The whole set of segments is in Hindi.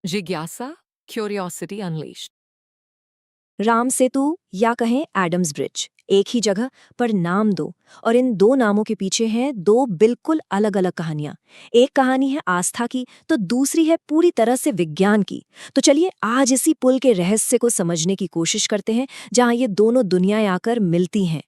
जिज्ञासा, क्यूरियोसिटी अनलीश्ड। राम सेतु या कहें एडम्स ब्रिज, एक ही जगह पर नाम दो, और इन दो नामों के पीछे हैं दो बिल्कुल अलग अलग कहानियां। एक कहानी है आस्था की, तो दूसरी है पूरी तरह से विज्ञान की। तो चलिए आज इसी पुल के रहस्य को समझने की कोशिश करते हैं, जहां ये दोनों दुनियाएं आकर मिलती हैं।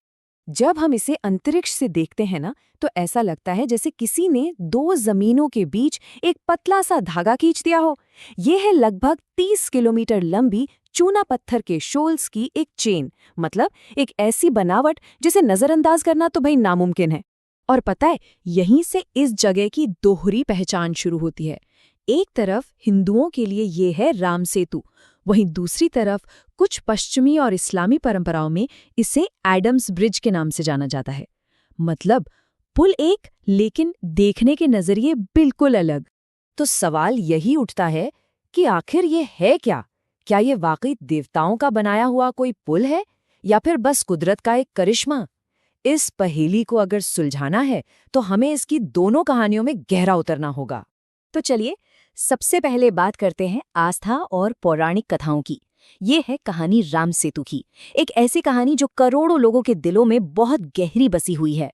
जब हम इसे अंतरिक्ष से देखते हैं ना, तो ऐसा लगता है जैसे किसी ने दो जमीनों के बीच एक पतला सा धागा खींच दिया हो। ये है लगभग 30 किलोमीटर लंबी चूना पत्थर के शोल्स की एक चेन, मतलब एक ऐसी बनावट जिसे नजरअंदाज करना तो भाई नामुमकिन है। और पता है, यहीं से इस जगह की दोहरी पहचान शुरू होती है। एक तरफ हिंदुओं के लिए ये है राम सेतु, वहीं दूसरी तरफ कुछ पश्चिमी और इस्लामी परंपराओं में इसे एडम्स ब्रिज के नाम से जाना जाता है। मतलब पुल एक, लेकिन देखने के नजरिए बिल्कुल अलग। तो सवाल यही उठता है कि आखिर ये है क्या? क्या ये वाकई देवताओं का बनाया हुआ कोई पुल है, या फिर बस कुदरत का एक करिश्मा? इस पहेली को अगर सुलझाना है तो हमें इसकी दोनों कहानियों में गहरा उतरना होगा। तो चलिए सबसे पहले बात करते हैं आस्था और पौराणिक कथाओं की। ये है कहानी राम सेतु की, एक ऐसी कहानी जो करोड़ों लोगों के दिलों में बहुत गहरी बसी हुई है।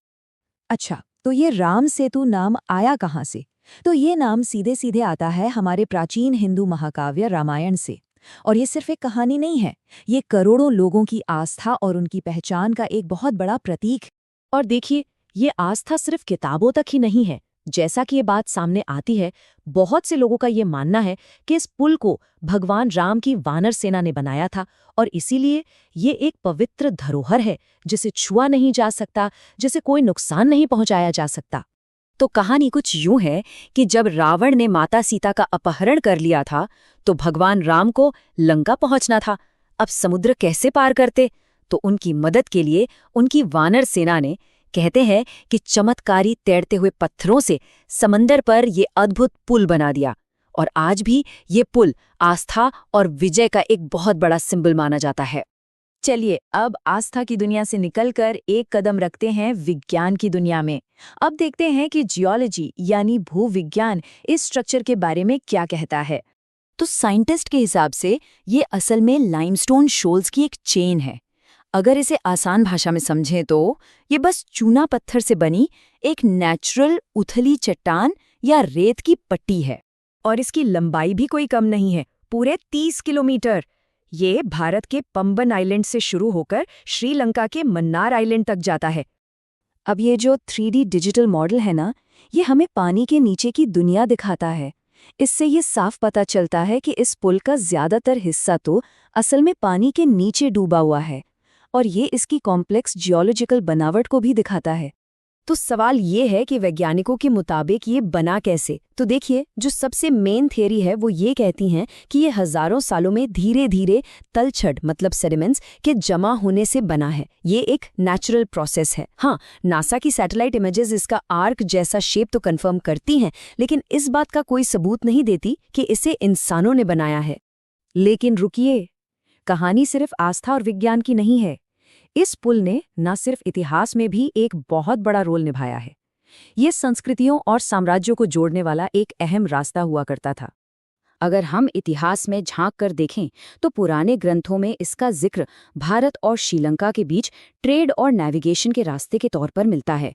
अच्छा, तो ये राम सेतु नाम आया कहाँ से? तो ये नाम सीधे सीधे आता है हमारे प्राचीन हिंदू महाकाव्य रामायण से। और ये सिर्फ एक कहानी नहीं है, ये करोड़ों लोगों की आस्था और उनकी पहचान का एक बहुत बड़ा प्रतीक है। और देखिए, ये आस्था सिर्फ किताबों तक ही नहीं है। जैसा कि ये बात सामने आती है, बहुत से लोगों का ये मानना है कि इस पुल को भगवान राम की वानर सेना ने बनाया था, और इसीलिए ये एक पवित्र धरोहर है जिसे छुआ नहीं जा सकता, जिसे कोई नुकसान नहीं पहुंचाया जा सकता। तो कहानी कुछ यूं है कि जब रावण ने माता सीता का अपहरण कर लिया था, तो भगवान राम को लंका पहुंचना था। अब समुद्र कैसे पार करते? तो उनकी मदद के लिए उनकी वानर सेना ने, कहते हैं कि चमत्कारी तैरते हुए पत्थरों से समंदर पर ये अद्भुत पुल बना दिया। और आज भी ये पुल आस्था और विजय का एक बहुत बड़ा सिंबल माना जाता है। चलिए अब आस्था की दुनिया से निकलकर एक कदम रखते हैं विज्ञान की दुनिया में। अब देखते हैं कि जियोलॉजी यानी भूविज्ञान इस स्ट्रक्चर के बारे में क्या कहता है। तो साइंटिस्ट के हिसाब से ये असल में लाइमस्टोन शोल्स की एक चेन है। अगर इसे आसान भाषा में समझें तो ये बस चूना पत्थर से बनी एक नेचुरल उथली चट्टान या रेत की पट्टी है। और इसकी लंबाई भी कोई कम नहीं है, पूरे 30 किलोमीटर। ये भारत के पंबन आइलैंड से शुरू होकर श्रीलंका के मन्नार आइलैंड तक जाता है। अब ये जो 3D डिजिटल मॉडल है ना, ये हमें पानी के नीचे की दुनिया दिखाता है। इससे ये साफ पता चलता है कि इस पुल का ज्यादातर हिस्सा तो असल में पानी के नीचे डूबा हुआ है, और ये इसकी कॉम्प्लेक्स जियोलॉजिकल बनावट को भी दिखाता है। तो सवाल ये है कि वैज्ञानिकों के मुताबिक ये बना कैसे? तो देखिए, जो सबसे मेन थियरी है वो ये कहती हैं कि ये हजारों सालों में धीरे धीरे तलछट मतलब सेडिमेंट्स के जमा होने से बना है। ये एक नेचुरल प्रोसेस है। हाँ, नासा की सैटेलाइट इमेजेस इसका आर्क जैसा शेप तो कंफर्म करती हैं, लेकिन इस बात का कोई सबूत नहीं देती कि इसे इंसानों ने बनाया है। लेकिन रुकिए, कहानी सिर्फ आस्था और विज्ञान की नहीं है। इस पुल ने न सिर्फ इतिहास में भी एक बहुत बड़ा रोल निभाया है, ये संस्कृतियों और साम्राज्यों को जोड़ने वाला एक अहम रास्ता हुआ करता था। अगर हम इतिहास में झांक कर देखें तो पुराने ग्रंथों में इसका जिक्र भारत और श्रीलंका के बीच ट्रेड और नेविगेशन के रास्ते के तौर पर मिलता है।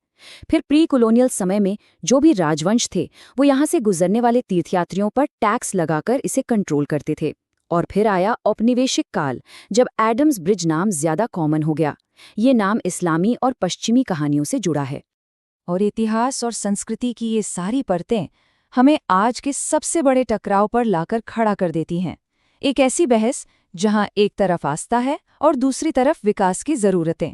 फिर प्री कॉलोनियल समय में जो भी राजवंश थे वो यहाँ से गुजरने वाले तीर्थयात्रियों पर टैक्स लगाकर इसे कंट्रोल करते थे। और फिर आया औपनिवेशिक काल, जब एडम्स ब्रिज नाम ज्यादा कॉमन हो गया। ये नाम इस्लामी और पश्चिमी कहानियों से जुड़ा है। और इतिहास और संस्कृति की ये सारी परतें हमें आज के सबसे बड़े टकराव पर लाकर खड़ा कर देती हैं। एक ऐसी बहस जहां एक तरफ आस्था है और दूसरी तरफ विकास की जरूरतें।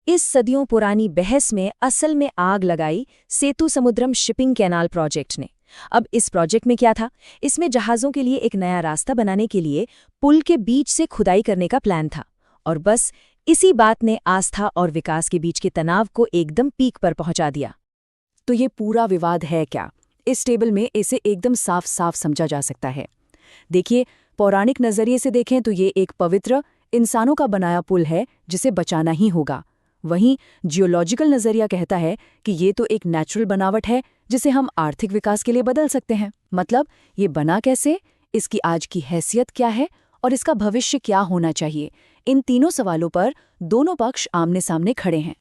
इस सदियों पुरानी बहस में असल में आग लगाई सेतु समुद्रम शिपिंग कैनाल प्रोजेक्ट ने। अब इस प्रोजेक्ट में क्या था? इसमें जहाज़ों के लिए एक नया रास्ता बनाने के लिए पुल के बीच से खुदाई करने का प्लान था। और बस इसी बात ने आस्था और विकास के बीच के तनाव को एकदम पीक पर पहुंचा दिया। तो ये पूरा विवाद है क्या? इस टेबल में इसे एकदम साफ साफ समझा जा सकता है। देखिए, पौराणिक नजरिए से देखें तो ये एक पवित्र इंसानों का बनाया पुल है जिसे बचाना ही होगा। वहीं जियोलॉजिकल नजरिया कहता है कि ये तो एक नेचुरल बनावट है जिसे हम आर्थिक विकास के लिए बदल सकते हैं। मतलब ये बना कैसे? इसकी आज की हैसियत क्या है और इसका भविष्य क्या होना चाहिए, इन तीनों सवालों पर दोनों पक्ष आमने सामने खड़े हैं।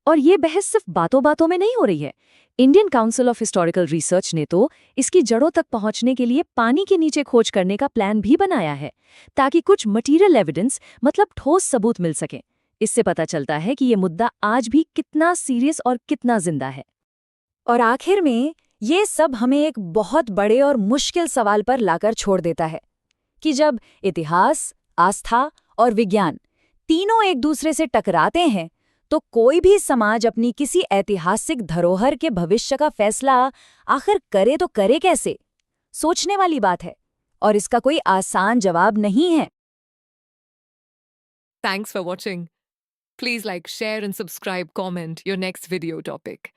और ये बहस सिर्फ बातों बातों में नहीं हो रही है। Indian council of historical research ने तो इसकी जड़ों तक पहुंचने के लिए पानी के नीचे खोज करने का प्लान भी बनाया है, ताकि कुछ मटीरियल एविडेंस मतलब ठोस सबूत मिल सके। इससे पता चलता है कि ये मुद्दा आज भी कितना सीरियस और कितना जिंदा है। और आखिर में ये सब हमें एक बहुत बड़े और मुश्किल सवाल पर लाकर छोड़ देता है कि जब इतिहास, आस्था और विज्ञान तीनों एक दूसरे से टकराते हैं, तो कोई भी समाज अपनी किसी ऐतिहासिक धरोहर के भविष्य का फैसला आखिर करे तो करे कैसे? सोचने वाली बात है और इसका कोई आसान जवाब नहीं है। Thanks for watching. Please like, share and subscribe, comment your next video topic.